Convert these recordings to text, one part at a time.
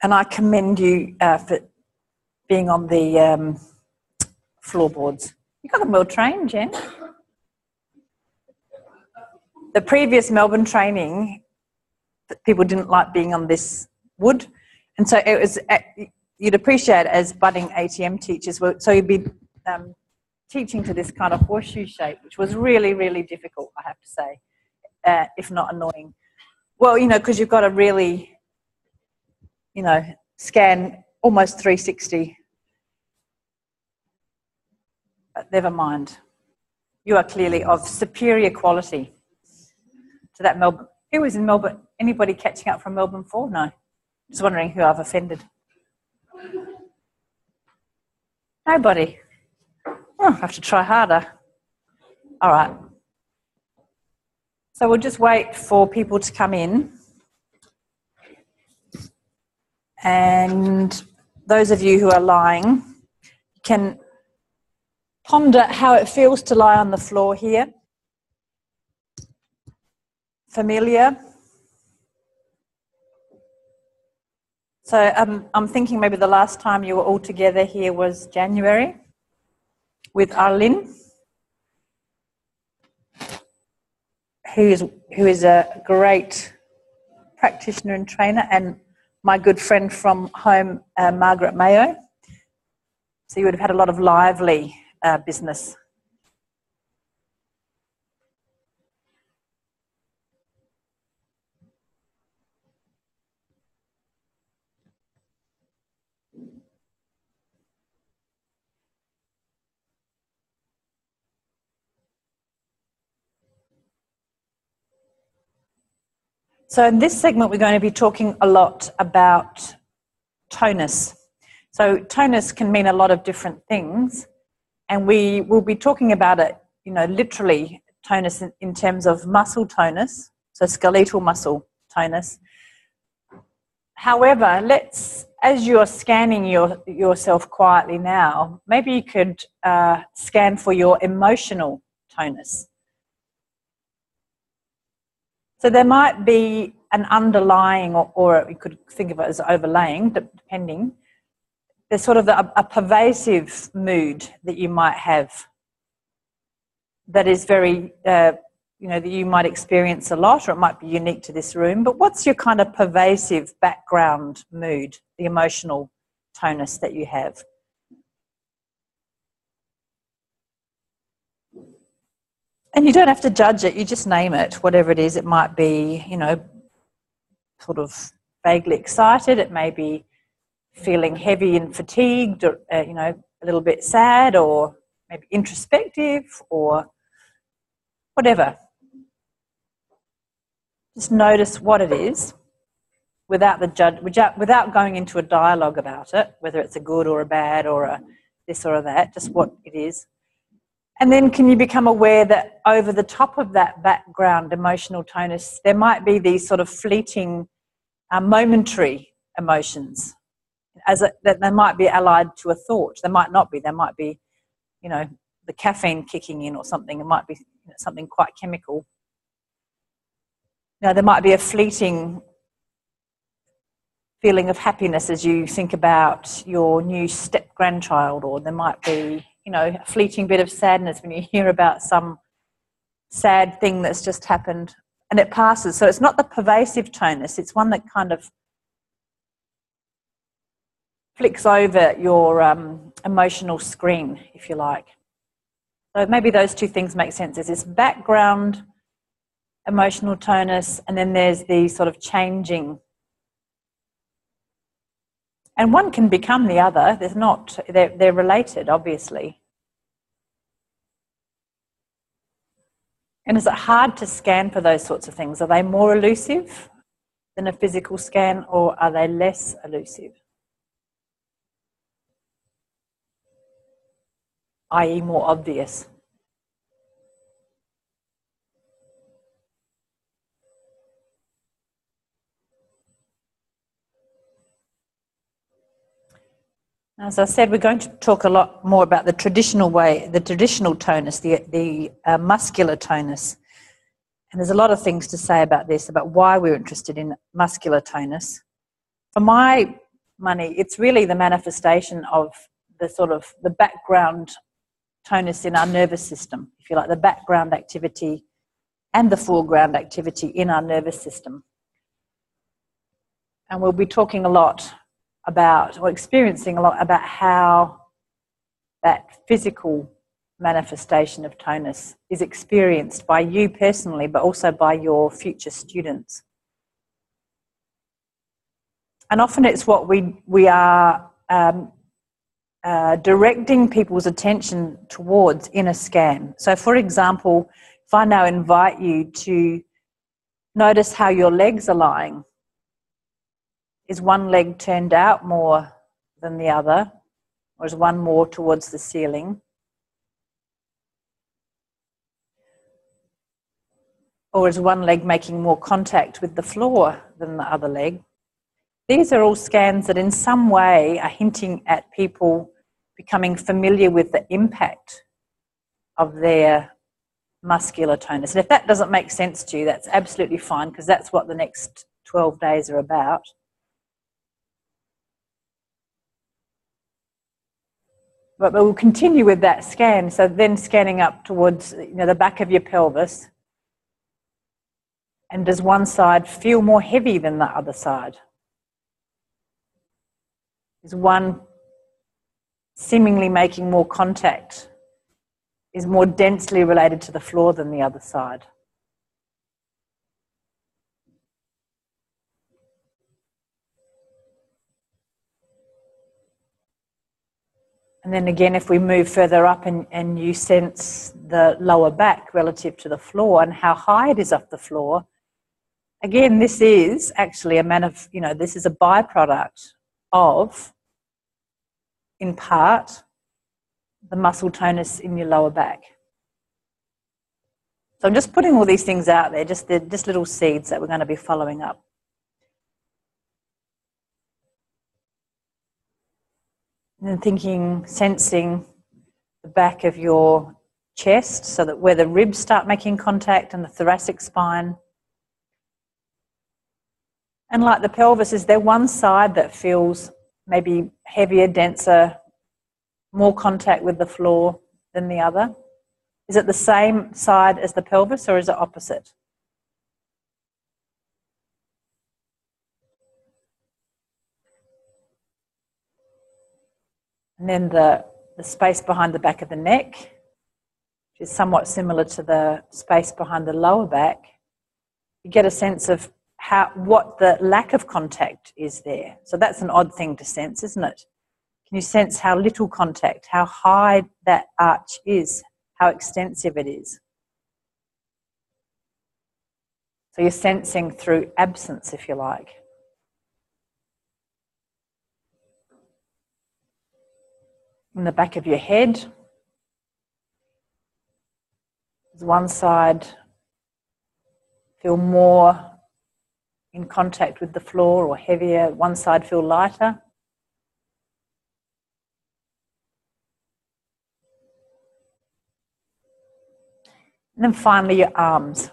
And I commend you for being on the floorboards. You got them well trained, Jen. The previous Melbourne training, people didn't like being on this wood. And so it was, you'd appreciate it as budding ATM teachers. So you'd be teaching to this kind of horseshoe shape, which was really, really difficult, I have to say, if not annoying. Well, you know, because you've got to really, you know, scan almost 360. But never mind. You are clearly of superior quality to that Melbourne. Who was in Melbourne? Anybody catching up from Melbourne 4? No. Just wondering who I've offended. Nobody. Oh, I have to try harder. All right. So we'll just wait for people to come in. And those of you who are lying can ponder how it feels to lie on the floor here. Familiar? So I'm thinking maybe the last time you were all together here was January with Arlene, who is a great practitioner and trainer, and my good friend from home, Margaret Mayo. So you would have had a lot of lively business. So in this segment, we're going to be talking a lot about tonus. So tonus can mean a lot of different things, and we will be talking about it, you know, literally tonus in terms of muscle tonus, so skeletal muscle tonus. However, as you're scanning yourself quietly now, maybe you could scan for your emotional tonus. So there might be an underlying, or you could think of it as overlaying, depending. There's sort of a pervasive mood that you might have that is very, that you might experience a lot, or it might be unique to this room. But what's your kind of pervasive background mood, the emotional tonus that you have? And you don't have to judge it, you just name it, whatever it is. It might be, you know, sort of vaguely excited. It may be feeling heavy and fatigued, or, you know, a little bit sad, or maybe introspective, or whatever. Just notice what it is without going into a dialogue about it, whether it's a good or a bad or a this or a that, just what it is. And then can you become aware that over the top of that background emotional tonus, there might be these sort of fleeting, momentary emotions, that they might be allied to a thought. They might not be. They might be, you know, the caffeine kicking in or something. It might be something quite chemical. Now, there might be a fleeting feeling of happiness as you think about your new step-grandchild, or there might be, you know, a fleeting bit of sadness when you hear about some sad thing that's just happened, and it passes. So it's not the pervasive tonus, it's one that kind of flicks over your emotional screen, if you like. So maybe those two things make sense. There's this background emotional tonus, and then there's the sort of changing. And one can become the other. They're related, obviously. And is it hard to scan for those sorts of things? Are they more elusive than a physical scan, or are they less elusive? i.e. more obvious? As I said, we're going to talk a lot more about the traditional way, the traditional tonus, the muscular tonus. And there's a lot of things to say about this, about why we're interested in muscular tonus. For my money. It's really the manifestation of the sort of the background tonus in our nervous system, if you like, the background activity and the foreground activity in our nervous system. And we'll be talking a lot about, or experiencing a lot about, how that physical manifestation of tonus is experienced by you personally, but also by your future students. And often it's what we are directing people's attention towards in a scan. So, for example, if I now invite you to notice how your legs are lying, is one leg turned out more than the other, or is one more towards the ceiling? Or is one leg making more contact with the floor than the other leg? These are all scans that in some way are hinting at people becoming familiar with the impact of their muscular tonus. And if that doesn't make sense to you, that's absolutely fine, because that's what the next 12 days are about. But we'll continue with that scan. So then scanning up towards, the back of your pelvis. And does one side feel more heavy than the other side? Is one seemingly making more contact, is more densely related to the floor than the other side? And then again, if we move further up and you sense the lower back relative to the floor and how high it is off the floor, again, this is actually this is a byproduct of, in part, the muscle tonus in your lower back. So I'm just putting all these things out there, just little seeds that we're going to be following up. And then thinking, sensing the back of your chest, so that where the ribs start making contact and the thoracic spine. And like the pelvis, is there one side that feels maybe heavier, denser, more contact with the floor than the other? Is it the same side as the pelvis, or is it opposite? And then the space behind the back of the neck, which is somewhat similar to the space behind the lower back. You get a sense of what the lack of contact is there. So that's an odd thing to sense, isn't it? Can you sense how little contact, how high that arch is, how extensive it is? So you're sensing through absence, if you like. In the back of your head, does one side feel more in contact with the floor or heavier? One side feel lighter? And then finally your arms.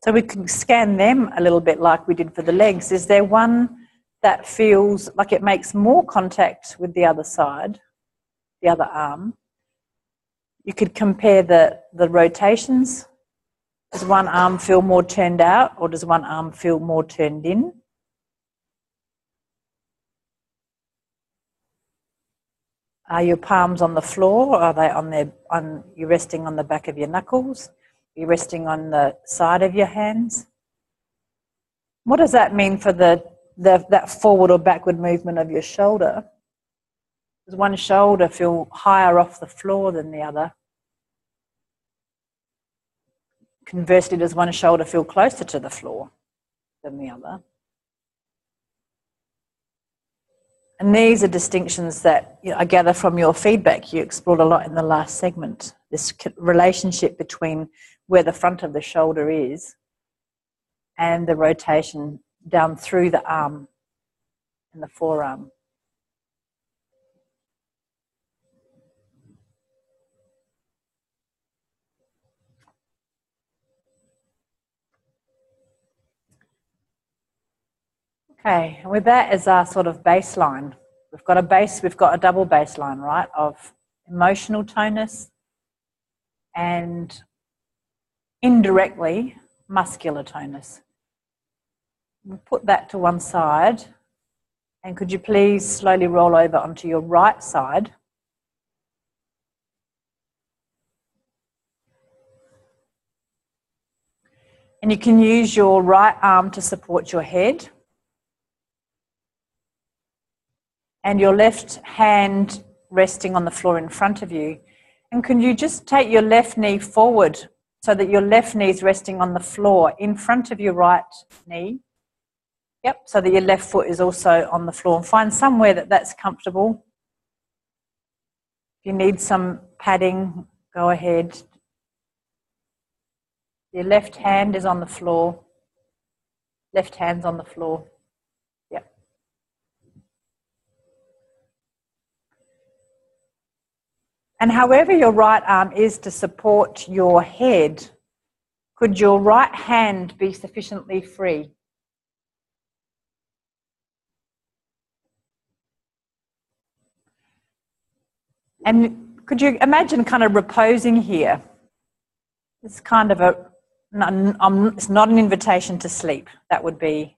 So we can scan them a little bit like we did for the legs. Is there one that feels like it makes more contact with the other side, the other arm? You could compare the rotations. Does one arm feel more turned out, or does one arm feel more turned in? Are your palms on the floor, or are they you're resting on the back of your knuckles? Are you resting on the side of your hands? What does that mean for that forward or backward movement of your shoulder? Does one shoulder feel higher off the floor than the other? Conversely, does one shoulder feel closer to the floor than the other? And these are distinctions that I gather from your feedback. You explored a lot in the last segment, this relationship between where the front of the shoulder is and the rotation down through the arm and the forearm. Okay, and with that as our sort of baseline, we've got a double baseline, right, of emotional tonus and indirectly muscular tonus. We'll put that to one side, and could you please slowly roll over onto your right side? And you can use your right arm to support your head and your left hand resting on the floor in front of you. And can you just take your left knee forward so that your left knee is resting on the floor in front of your right knee? Yep, so that your left foot is also on the floor. And find somewhere that's comfortable. If you need some padding, go ahead. Your left hand is on the floor. Left hand's on the floor. Yep. And however your right arm is to support your head, could your right hand be sufficiently free? And could you imagine kind of reposing here? It's kind of it's not an invitation to sleep. That would be,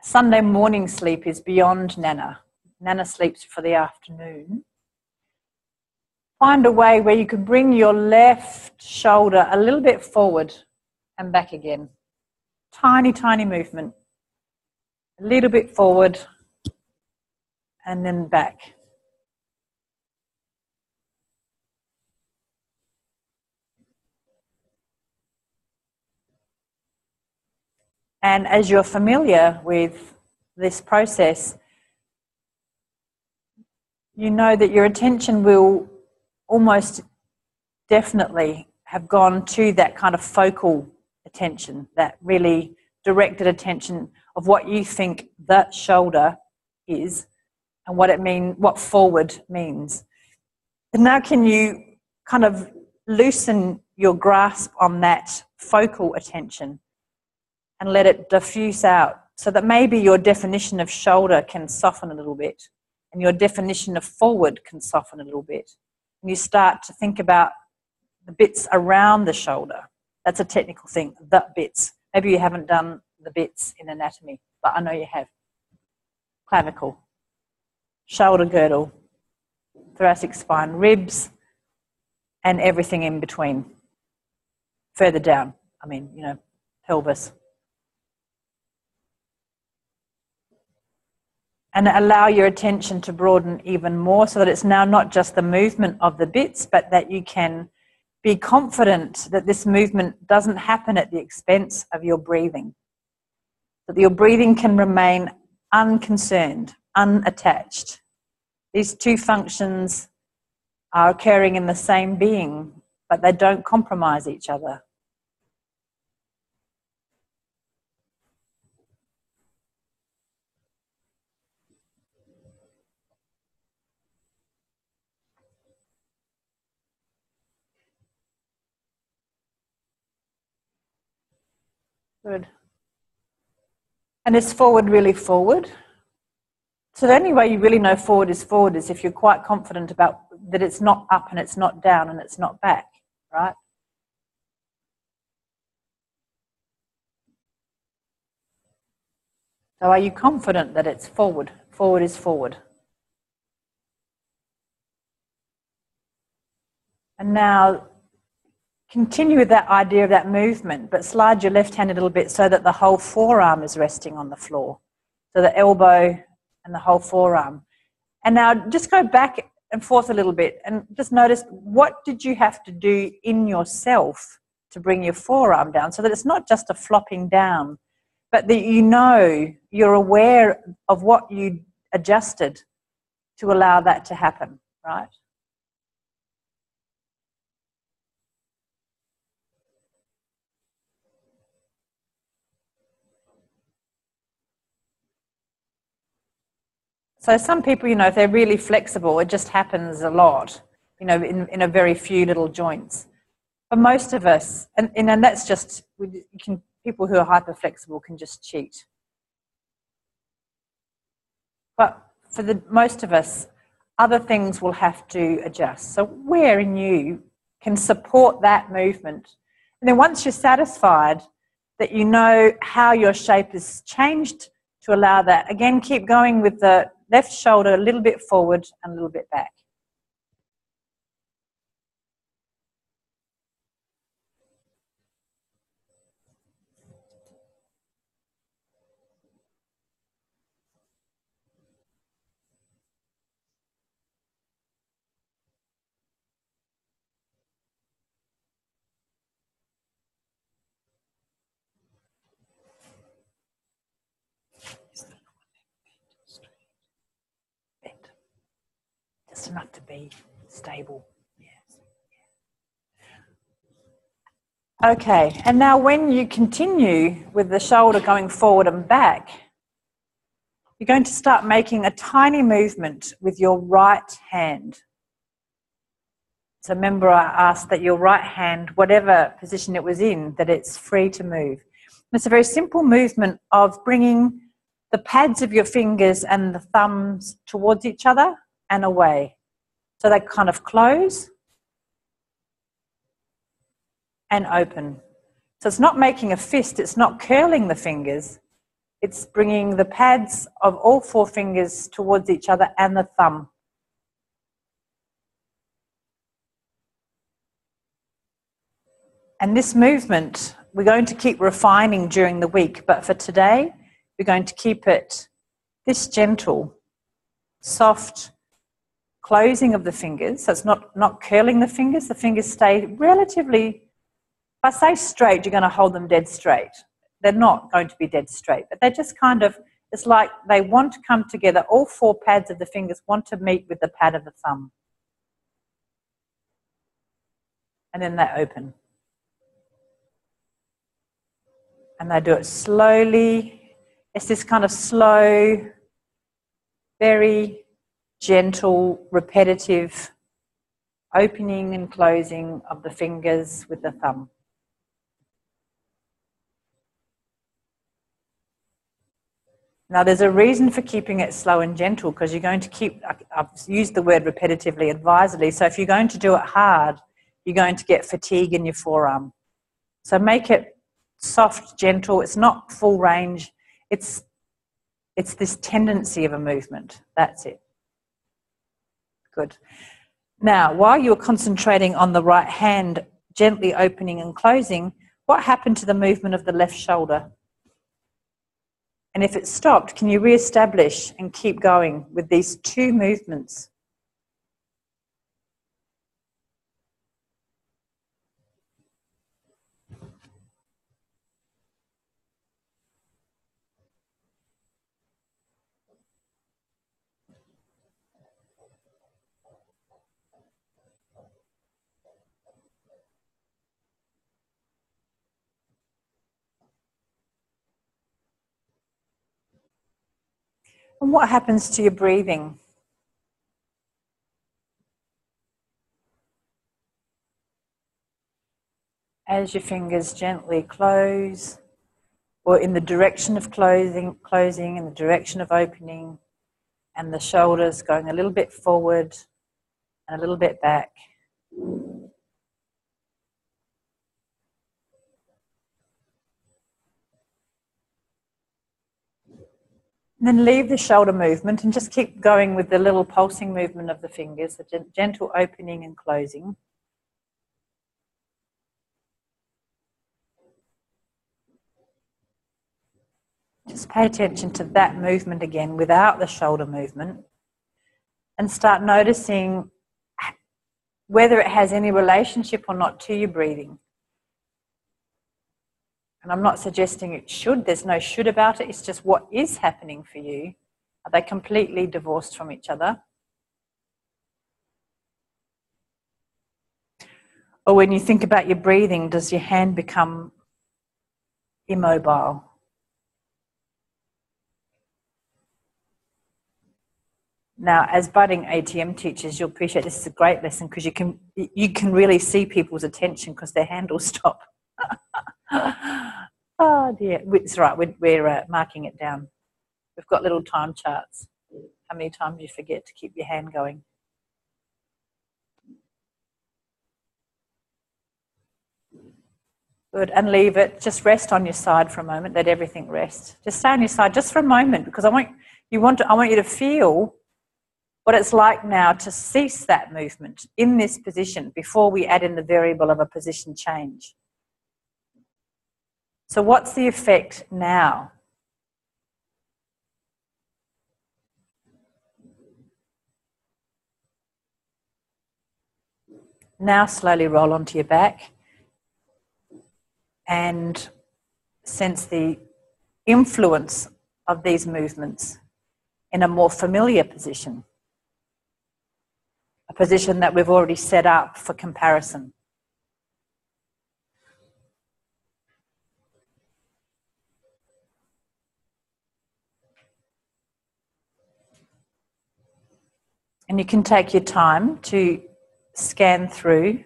Sunday morning sleep is beyond Nana. Nana sleeps for the afternoon. Find a way where you can bring your left shoulder a little bit forward and back again. Tiny, tiny movement. A little bit forward and then back. And as you're familiar with this process, you know that your attention will almost definitely have gone to that kind of focal attention, that really directed attention of what you think that shoulder is and what forward means. And now can you kind of loosen your grasp on that focal attention and let it diffuse out so that maybe your definition of shoulder can soften a little bit and your definition of forward can soften a little bit. And you start to think about the bits around the shoulder. That's a technical thing, the bits. Maybe you haven't done the bits in anatomy, but I know you have. Clavicle, shoulder girdle, thoracic spine, ribs, and everything in between. Further down, pelvis. And allow your attention to broaden even more so that it's now not just the movement of the bits, but that you can be confident that this movement doesn't happen at the expense of your breathing. That your breathing can remain unconcerned, unattached. These two functions are occurring in the same being, but they don't compromise each other. Good. And is forward really forward? So the only way you really know forward is if you're quite confident about that it's not up and it's not down and it's not back, right? So are you confident that it's forward? Forward is forward. And now continue with that idea of that movement, but slide your left hand a little bit so that the whole forearm is resting on the floor. So the elbow and the whole forearm. And now just go back and forth a little bit and just notice, what did you have to do in yourself to bring your forearm down so that it's not just a flopping down, but that you're aware of what you adjusted to allow that to happen, right? So some people, if they're really flexible, it just happens a lot, in a very few little joints. For most of us, and that's just, people who are hyper flexible can just cheat. But for the most of us, other things will have to adjust. So where in you can support that movement. And then once you're satisfied that you know how your shape has changed to allow that, again, keep going with the left shoulder a little bit forward and a little bit back. Just enough to be stable. Yes. Okay, and now when you continue with the shoulder going forward and back, you're going to start making a tiny movement with your right hand. So remember I asked that your right hand, whatever position it was in, that it's free to move. And it's a very simple movement of bringing the pads of your fingers and the thumbs towards each other and away. So they kind of close and open. So it's not making a fist, it's not curling the fingers, it's bringing the pads of all four fingers towards each other and the thumb. And this movement, we're going to keep refining during the week, but for today, we're going to keep it this gentle, soft closing of the fingers. So it's not curling the fingers stay relatively, if I say straight, you're going to hold them dead straight. They're not going to be dead straight, but they're just kind of, it's like they want to come together. All four pads of the fingers want to meet with the pad of the thumb. And then they open. And they do it slowly. It's this kind of slow, very gentle, repetitive opening and closing of the fingers with the thumb. Now there's a reason for keeping it slow and gentle, because you're going to keep, I've used the word repetitively advisedly, so if you're going to do it hard, you're going to get fatigue in your forearm. So make it soft, gentle. It's not full range. It's this tendency of a movement. That's it. Good. Now, while you're concentrating on the right hand gently opening and closing, what happened to the movement of the left shoulder? And if it stopped, can you re-establish and keep going with these two movements? And what happens to your breathing? As your fingers gently close, or in the direction of closing, in the direction of opening, and the shoulders going a little bit forward and a little bit back. And then leave the shoulder movement and just keep going with the little pulsing movement of the fingers, the gentle opening and closing. Just pay attention to that movement again without the shoulder movement, and start noticing whether it has any relationship or not to your breathing. And I'm not suggesting it should, there's no should about it, it's just what is happening for you. Are they completely divorced from each other? Or when you think about your breathing, does your hand become immobile? Now, as budding ATM teachers, you'll appreciate this is a great lesson, because you can really see people's attention because their hand will stop. Oh dear, it's right, we're marking it down. We've got little time charts. How many times you forget to keep your hand going? Good, and leave it. Just rest on your side for a moment. Let everything rest. Just stay on your side just for a moment, because I want you to feel what it's like now to cease that movement in this position before we add in the variable of a position change. So what's the effect now? Now slowly roll onto your back and sense the influence of these movements in a more familiar position, a position that we've already set up for comparison. And you can take your time to scan through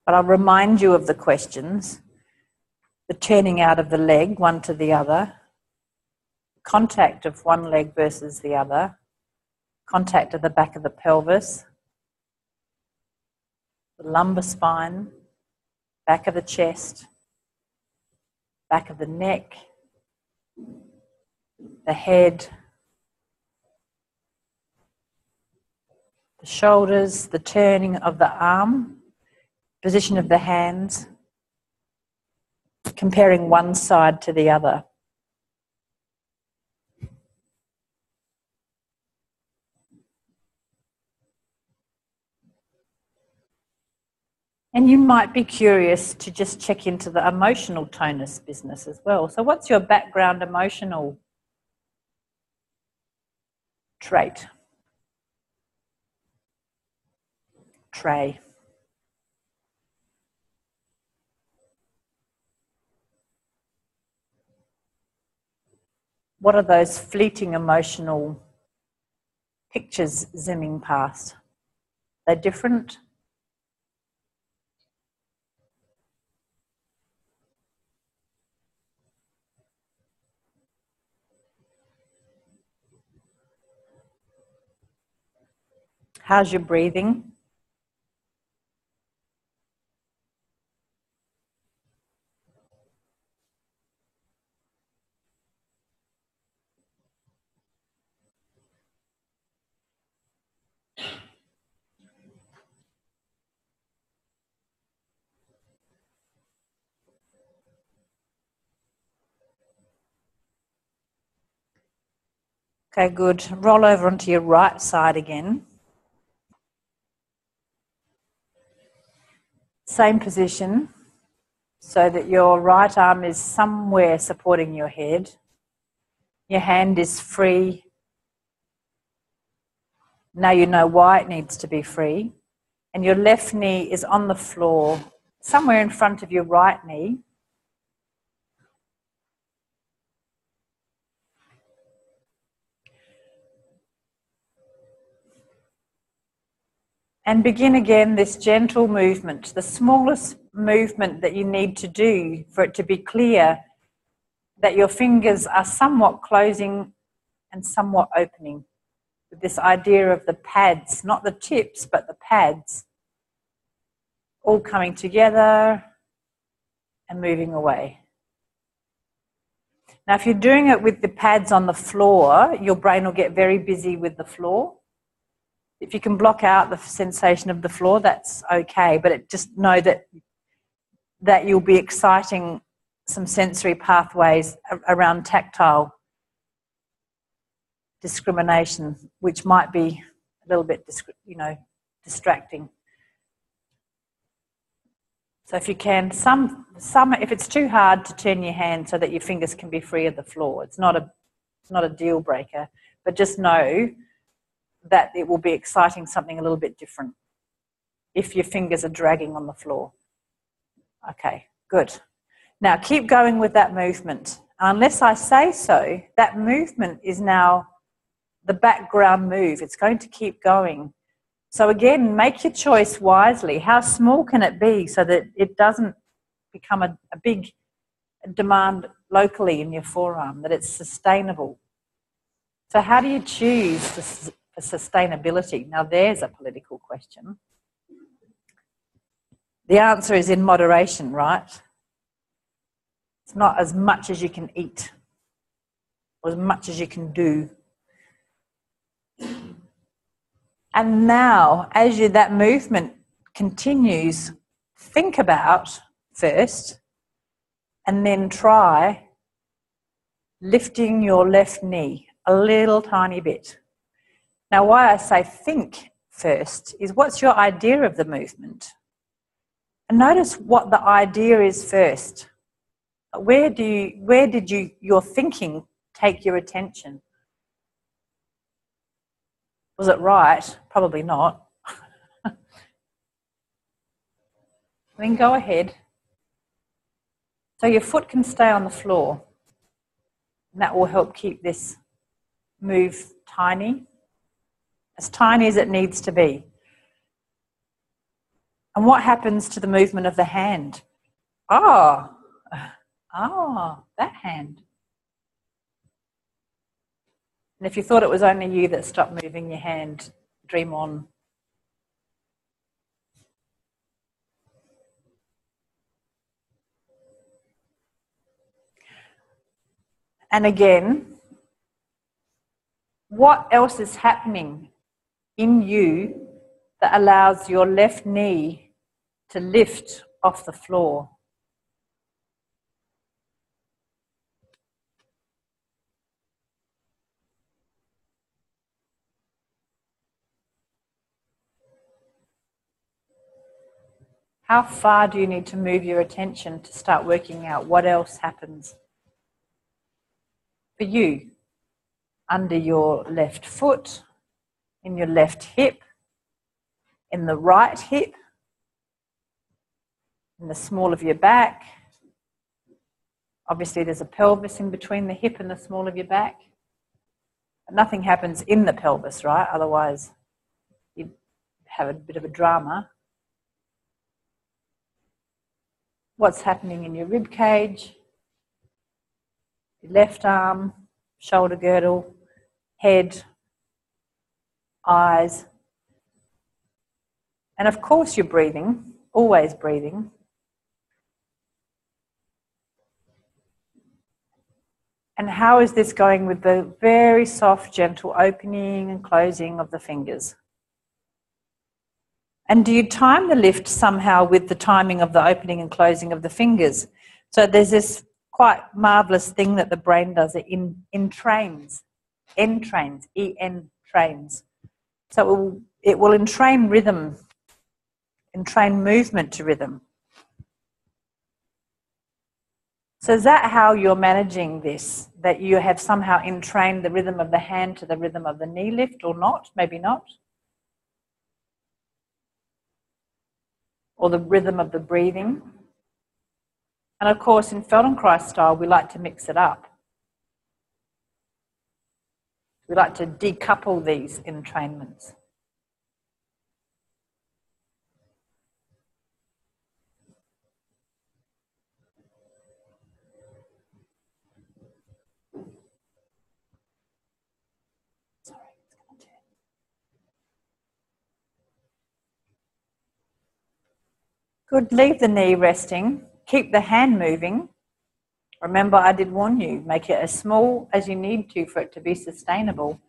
but I'll remind you of the questions: the turning out of the leg, one to the other, contact of one leg versus the other, contact of the back of the pelvis, the lumbar spine, back of the chest, back of the neck, the head, the shoulders, the turning of the arm, position of the hands, comparing one side to the other. And you might be curious to just check into the emotional tonus business as well. So what's your background emotional trait? Tray. What are those fleeting emotional pictures zooming past? They're different? How's your breathing? Okay, good. Roll over onto your right side again. Same position, so that your right arm is somewhere supporting your head. Your hand is free. Now you know why it needs to be free. And your left knee is on the floor, somewhere in front of your right knee. And begin again this gentle movement, the smallest movement that you need to do for it to be clear that your fingers are somewhat closing and somewhat opening, with this idea of the pads, not the tips, but the pads, all coming together and moving away. Now, if you're doing it with the pads on the floor, your brain will get very busy with the floor. If you can block out the sensation of the floor, that's okay, but just know that you'll be exciting some sensory pathways around tactile discrimination, which might be a little bit, distracting. So if you can, if it's too hard to turn your hand so that your fingers can be free of the floor, it's not a deal breaker, but just know that it will be exciting something a little bit different if your fingers are dragging on the floor. Okay, good. Now keep going with that movement. Unless I say so, that movement is now the background move. It's going to keep going. So again, make your choice wisely. How small can it be so that it doesn't become a big demand locally in your forearm, that it's sustainable. So how do you choose for sustainability? Now there's a political question. The answer is in moderation, right? It's not as much as you can eat or as much as you can do. And now, as that movement continues, think about first and then try lifting your left knee a little tiny bit. Now, why I say think first is, what's your idea of the movement? And notice what the idea is first. Where did your thinking take your attention? Was it right? Probably not. Then go ahead. So your foot can stay on the floor, and that will help keep this move tiny as it needs to be. And what happens to the movement of the hand? That hand. And if you thought it was only you that stopped moving your hand, dream on. And again, what else is happening in you that allows your left knee to lift off the floor? How far do you need to move your attention to start working out what else happens for you under your left foot, in your left hip, in the right hip, in the small of your back? Obviously there's a pelvis in between the hip and the small of your back. But nothing happens in the pelvis, right? Otherwise you'd have a bit of a drama. What's happening in your rib cage, your left arm, shoulder girdle, head, eyes. And of course you're breathing, always breathing. And how is this going with the very soft, gentle opening and closing of the fingers? And do you time the lift somehow with the timing of the opening and closing of the fingers? So there's this quite marvellous thing that the brain does. It entrains, E-N trains. So it will entrain rhythm, entrain movement to rhythm. So is that how you're managing this? That you have somehow entrained the rhythm of the hand to the rhythm of the knee lift, or not? Maybe not. Or the rhythm of the breathing. And of course, in Feldenkrais style, we like to mix it up. We like to decouple these entrainments. Good, leave the knee resting. Keep the hand moving. Remember, I did warn you, make it as small as you need to for it to be sustainable.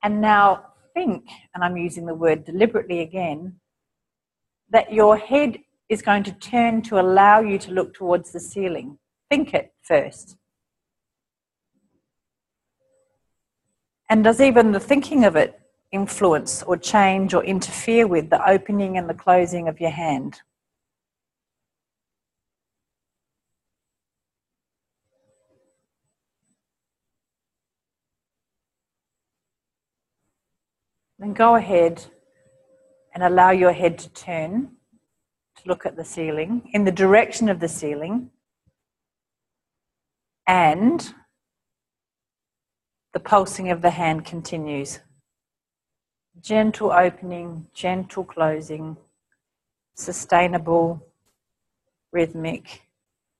And now think, and I'm using the word deliberately again, that your head is going to turn to allow you to look towards the ceiling. Think it first. And does even the thinking of it influence or change or interfere with the opening and the closing of your hand? Then go ahead and allow your head to turn to look at the ceiling, in the direction of the ceiling, and the pulsing of the hand continues. Gentle opening, gentle closing, sustainable, rhythmic,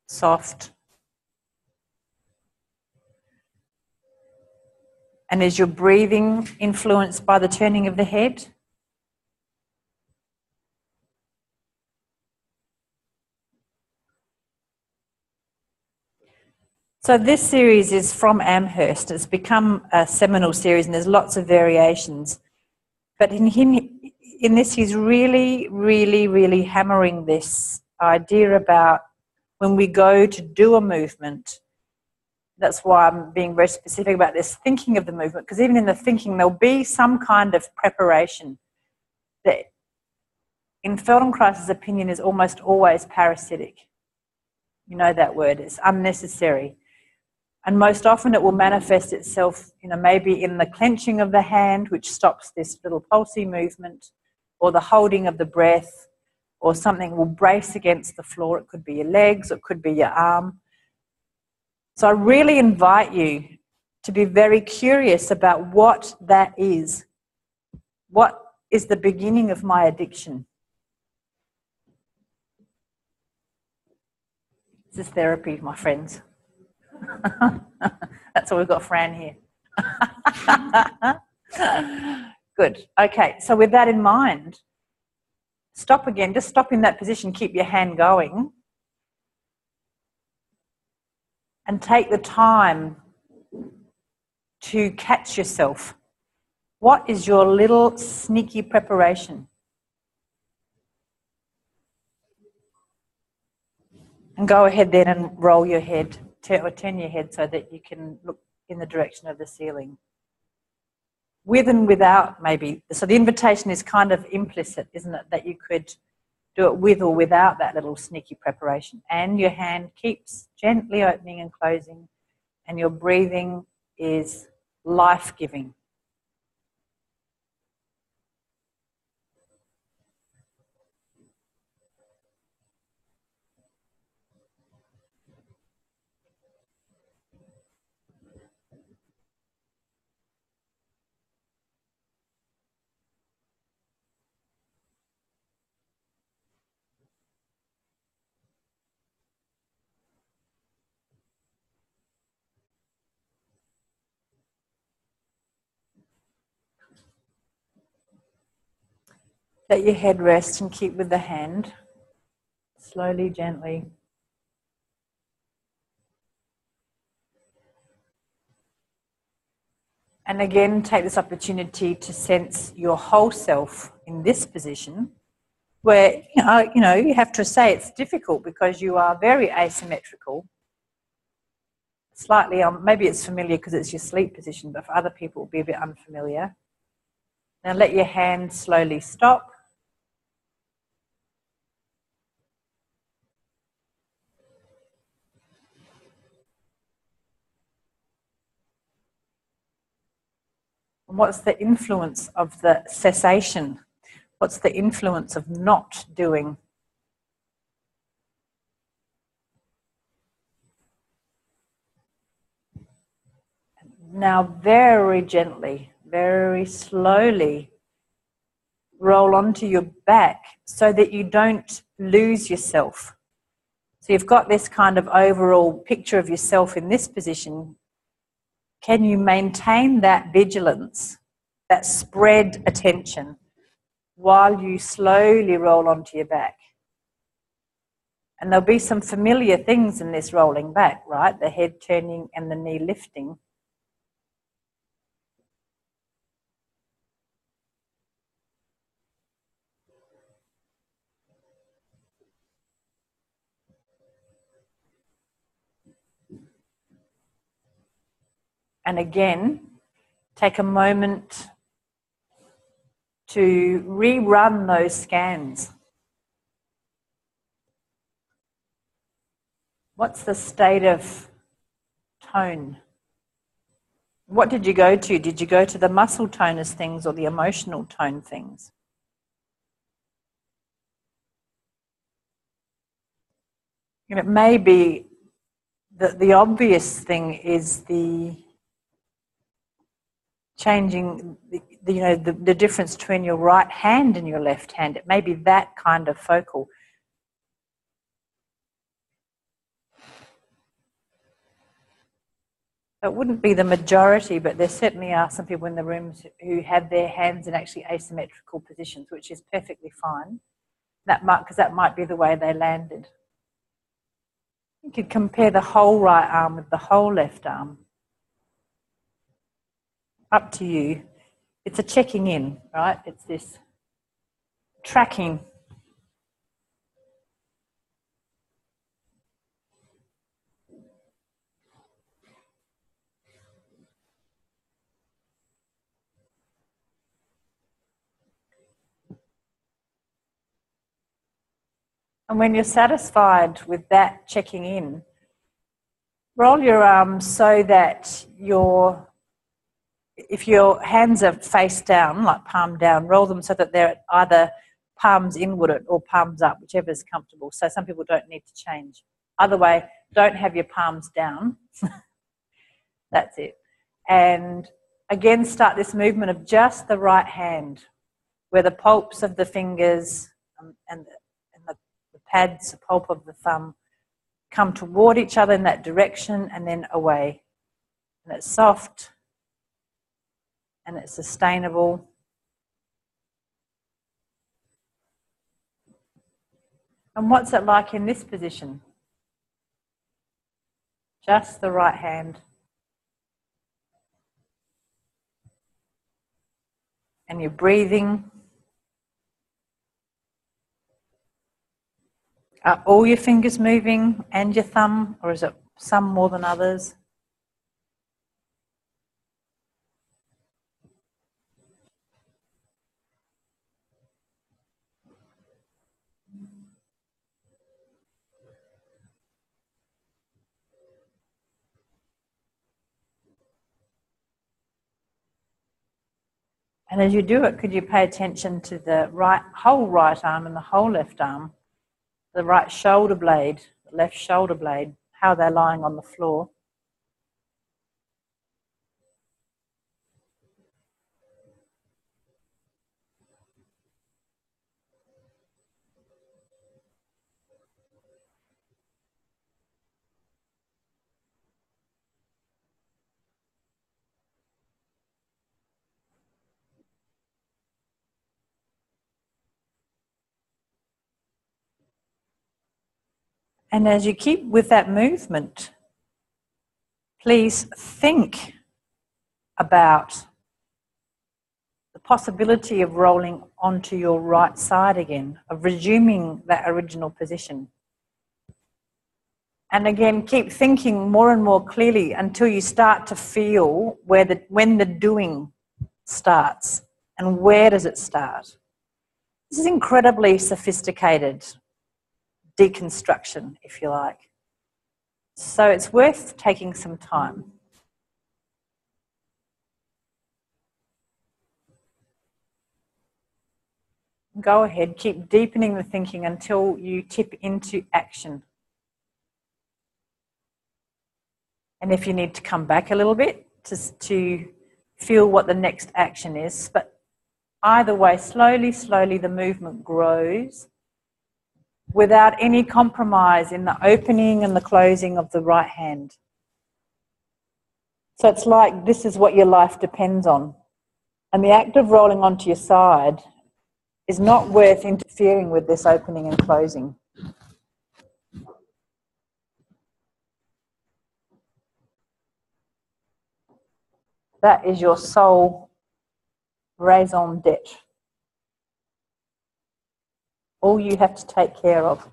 soft. And is your breathing influenced by the turning of the head? So this series is from Amherst. It's become a seminal series and there's lots of variations. But in this, he's really, really, really hammering this idea about when we go to do a movement. That's why I'm being very specific about this, thinking of the movement, because even in the thinking, there'll be some kind of preparation that, in Feldenkrais's opinion, is almost always parasitic. You know that word, it's unnecessary. And most often it will manifest itself, maybe in the clenching of the hand, which stops this little pulsy movement, or the holding of the breath, or something will brace against the floor. It could be your legs, it could be your arm. So I really invite you to be very curious about what that is. What is the beginning of my addiction? This is therapy, my friends. That's why we've got Fran here. Good. Okay, so with that in mind, stop again. Just stop in that position. Keep your hand going. And take the time to catch yourself. What is your little sneaky preparation? And go ahead then and roll your head, or turn your head so that you can look in the direction of the ceiling. With and without, maybe. So the invitation is kind of implicit, isn't it? That you could do it with or without that little sneaky preparation. And your hand keeps gently opening and closing, and your breathing is life-giving. Let your head rest and keep with the hand, slowly, gently. And again, take this opportunity to sense your whole self in this position, where you have to say it's difficult because you are very asymmetrical. Slightly, maybe it's familiar because it's your sleep position, but for other people it will be a bit unfamiliar. Now let your hand slowly stop. And what's the influence of the cessation? What's the influence of not doing? Now very gently, very slowly roll onto your back so that you don't lose yourself. So you've got this kind of overall picture of yourself in this position. Can you maintain that vigilance, that spread attention, while you slowly roll onto your back? And there'll be some familiar things in this rolling back, right? The head turning and the knee lifting. And again, take a moment to rerun those scans. What's the state of tone? What did you go to? Did you go to the muscle tonus things or the emotional tone things? It may be that the obvious thing is the changing, the difference between your right hand and your left hand. It may be that kind of focal. It wouldn't be the majority, but there certainly are some people in the rooms who have their hands in actually asymmetrical positions, which is perfectly fine. Because that might be the way they landed. You could compare the whole right arm with the whole left arm. Up to you. It's a checking in, right? It's this tracking. And when you're satisfied with that checking in, roll your arms so that if your hands are face down, like palm down, roll them so that they're either palms inward or palms up, whichever is comfortable. So some people don't need to change. Either way, don't have your palms down. That's it. And again, start this movement of just the right hand, where the pulps of the fingers and the pads, the pulp of the thumb, come toward each other in that direction and then away. And it's soft and it's sustainable. And what's it like in this position? Just the right hand. And you're breathing. Are all your fingers moving and your thumb, or is it some more than others? And as you do it, could you pay attention to the whole right arm and the whole left arm, the right shoulder blade, the left shoulder blade, how they're lying on the floor? And as you keep with that movement, please think about the possibility of rolling onto your right side again, of resuming that original position. And again, keep thinking more and more clearly until you start to feel when the doing starts and where does it start. This is incredibly sophisticated deconstruction, if you like. So it's worth taking some time. Go ahead, keep deepening the thinking until you tip into action. And if you need to come back a little bit to feel what the next action is, but either way, slowly, slowly the movement grows without any compromise in the opening and the closing of the right hand. So it's like this is what your life depends on. And the act of rolling onto your side is not worth interfering with this opening and closing. That is your sole raison d'etre. All you have to take care of.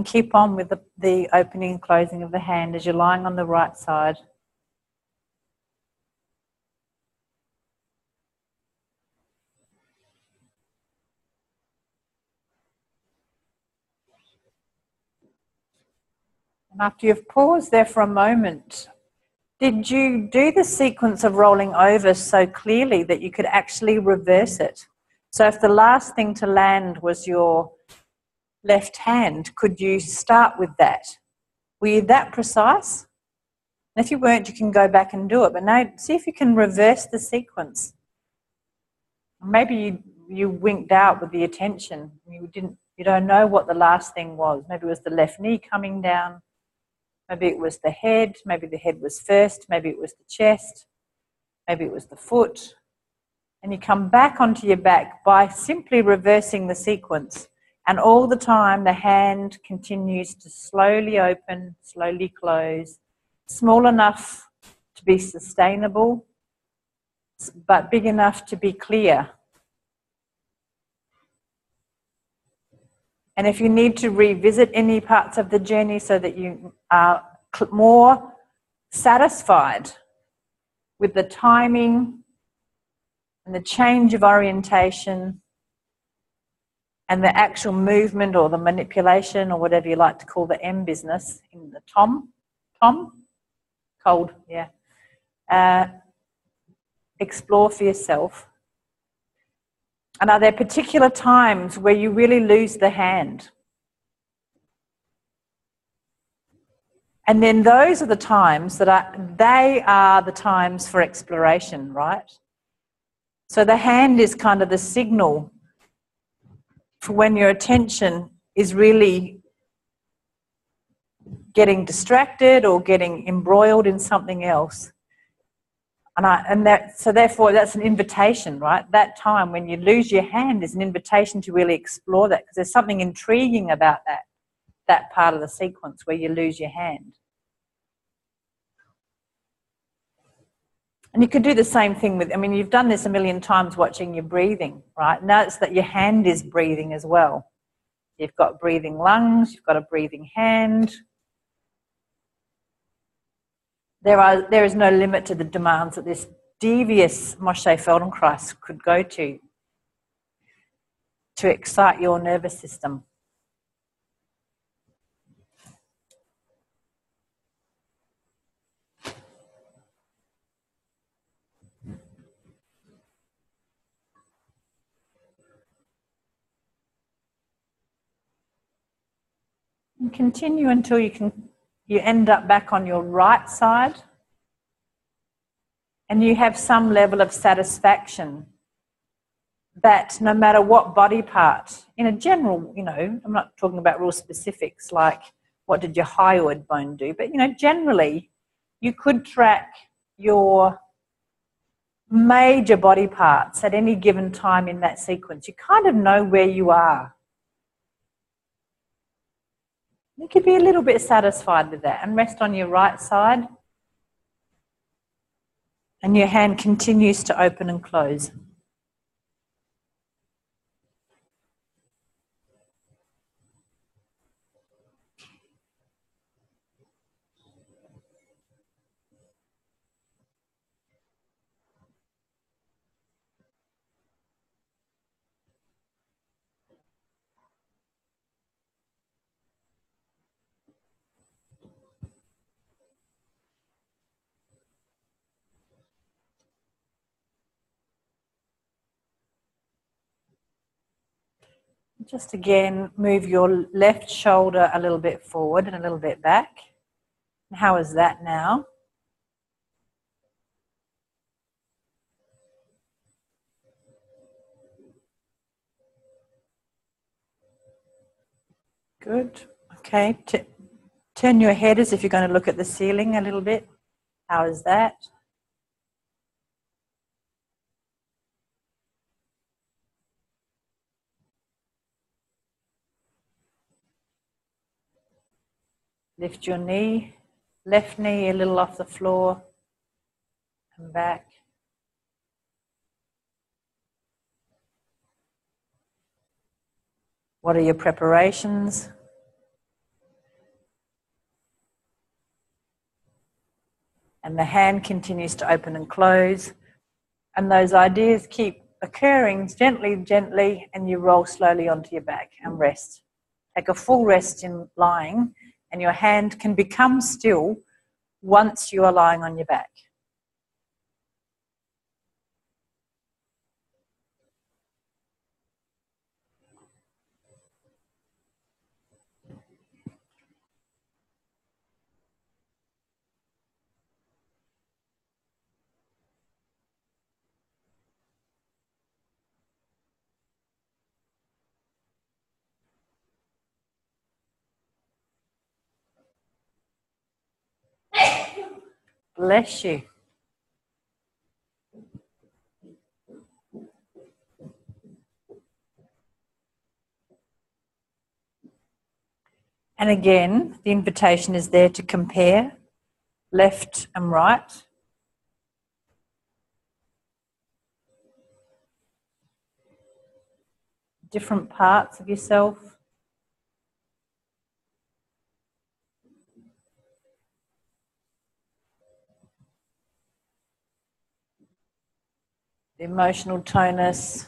And keep on with the opening and closing of the hand as you're lying on the right side. And after you've paused there for a moment, did you do the sequence of rolling over so clearly that you could actually reverse it? So if the last thing to land was your left hand, could you start with that? Were you that precise? And if you weren't, you can go back and do it. But now, see if you can reverse the sequence. Maybe you winked out with the attention. You don't know what the last thing was. Maybe it was the left knee coming down. Maybe it was the head. Maybe the head was first. Maybe it was the chest. Maybe it was the foot. And you come back onto your back by simply reversing the sequence. And all the time, the hand continues to slowly open, slowly close, small enough to be sustainable, but big enough to be clear. And if you need to revisit any parts of the journey so that you are more satisfied with the timing and the change of orientation and the actual movement or the manipulation or whatever you like to call the M business in the cold, yeah. Explore for yourself. And are there particular times where you really lose the hand? And then those are the times they are the times for exploration, right? So the hand is kind of the signal for when your attention is really getting distracted or getting embroiled in something else. So therefore that's an invitation, right? That time when you lose your hand is an invitation to really explore that, because there's something intriguing about that part of the sequence where you lose your hand. And you could do the same thing with, you've done this a million times watching your breathing, right? Notice that your hand is breathing as well. You've got breathing lungs, you've got a breathing hand. There is no limit to the demands that this devious Moshe Feldenkrais could go to excite your nervous system. And continue until you end up back on your right side and you have some level of satisfaction that no matter what body part, in a general, I'm not talking about real specifics like what did your hyoid bone do, but, generally you could track your major body parts at any given time in that sequence. You kind of know where you are. You could be a little bit satisfied with that and rest on your right side. And your hand continues to open and close. Just again, move your left shoulder a little bit forward and a little bit back. How is that now? Good. Okay. Turn your head as if you're going to look at the ceiling a little bit. How is that? Lift your knee, left knee a little off the floor, and back. What are your preparations? And the hand continues to open and close. And those ideas keep occurring gently, gently, and you roll slowly onto your back and rest. Take a full rest in lying, and your hand can become still once you are lying on your back. Bless you. And again, the invitation is there to compare left and right. Different parts of yourself. The emotional tonus,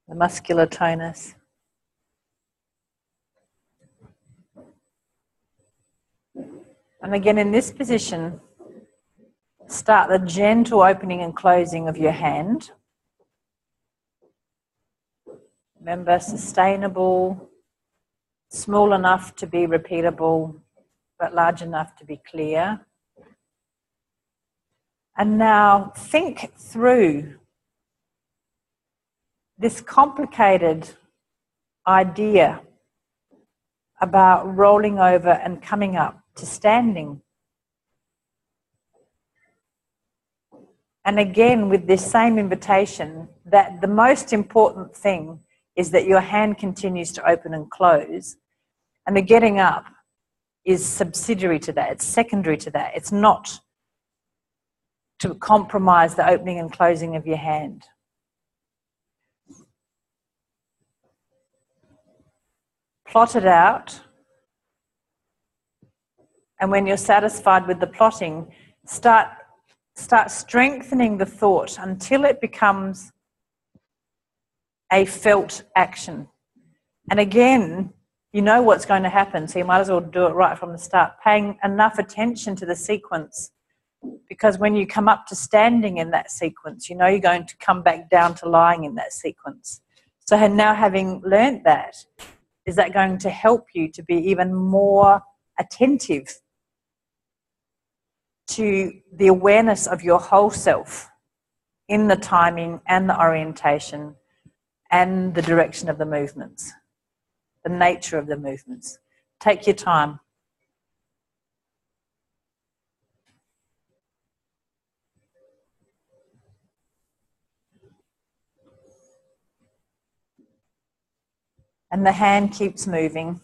the muscular tonus. And again, in this position, start the gentle opening and closing of your hand. Remember, sustainable, small enough to be repeatable, but large enough to be clear. And now think through this complicated idea about rolling over and coming up to standing. And again, with this same invitation, that the most important thing is that your hand continues to open and close. And the getting up is subsidiary to that. It's secondary to that. It's not to compromise the opening and closing of your hand. Plot it out. And when you're satisfied with the plotting, start strengthening the thought until it becomes a felt action. And again, you know what's going to happen, so you might as well do it right from the start, paying enough attention to the sequence, because when you come up to standing in that sequence, you know you're going to come back down to lying in that sequence. So now, having learnt that, is that going to help you to be even more attentive to the awareness of your whole self in the timing and the orientation and the direction of the movements, the nature of the movements. Take your time. And the hand keeps moving,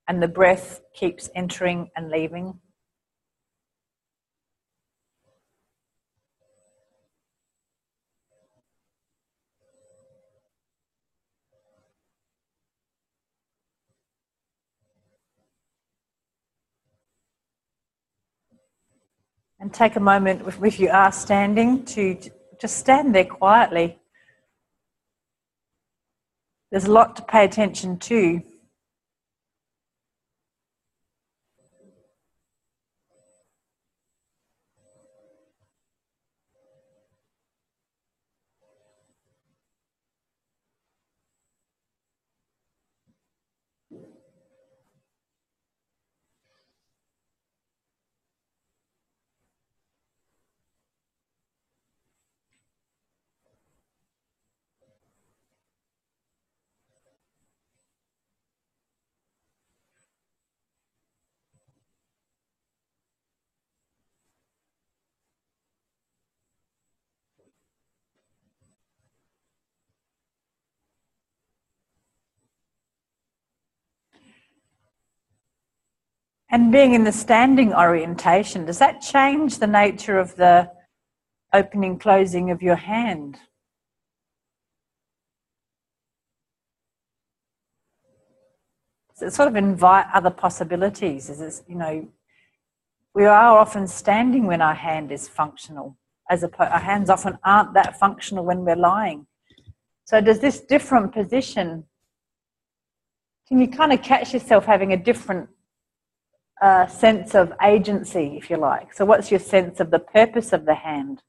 and the breath keeps entering and leaving. And take a moment, if you are standing, to just stand there quietly. There's a lot to pay attention to. And being in the standing orientation, does that change the nature of the opening, closing of your hand? Does it sort of invite other possibilities? Is it, we are often standing when our hand is functional, our hands often aren't that functional when we're lying. So does this different position, can you kind of catch yourself having a different sense of agency, if you like? So what's your sense of the purpose of the hand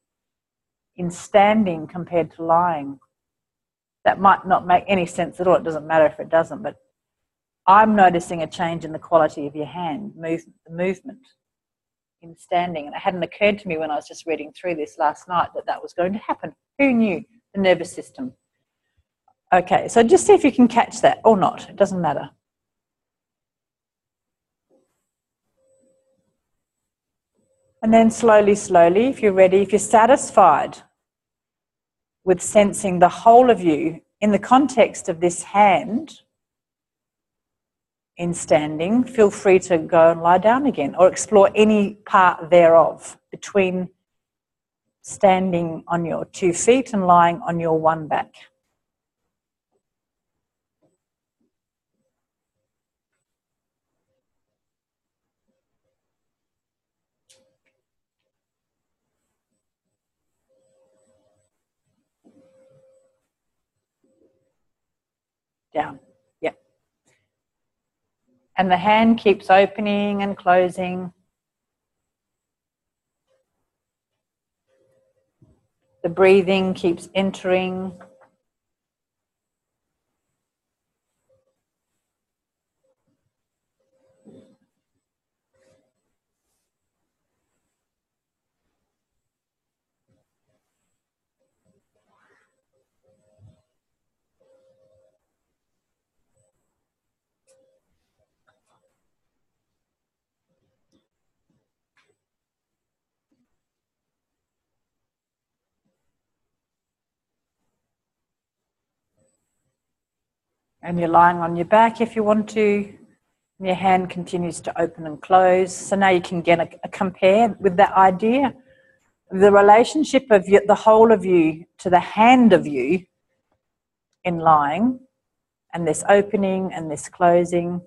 in standing compared to lying? That might not make any sense at all. It doesn't matter if it doesn't, but I'm noticing a change in the quality of your hand, the movement in standing. And it hadn't occurred to me when I was just reading through this last night that that was going to happen. Who knew? The nervous system. Okay, so just see if you can catch that or not. It doesn't matter. And then slowly, slowly, if you're ready, if you're satisfied with sensing the whole of you in the context of this hand in standing, feel free to go and lie down again or explore any part thereof between standing on your 2 feet and lying on your one back. Down. Yep. And the hand keeps opening and closing. The breathing keeps entering. And you're lying on your back if you want to. And your hand continues to open and close. So now you can get a compare with that idea of the relationship of the whole of you to the hand of you in lying, and this opening and this closing.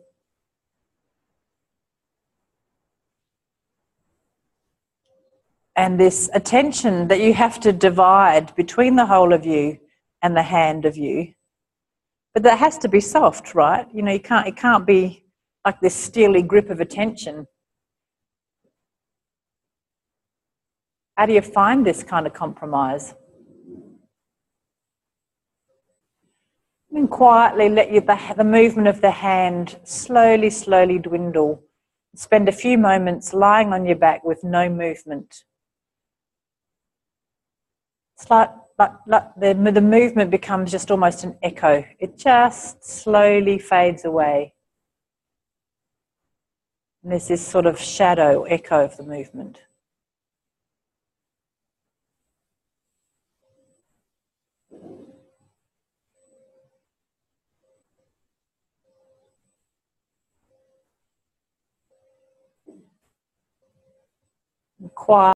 And this attention that you have to divide between the whole of you and the hand of you. But that has to be soft, right? You know, it can't be like this steely grip of attention. How do you find this kind of compromise? And quietly let the movement of the hand slowly, slowly dwindle. Spend a few moments lying on your back with no movement. It's like the movement becomes just almost an echo. It just slowly fades away. And there's this sort of shadow echo of the movement. Quiet.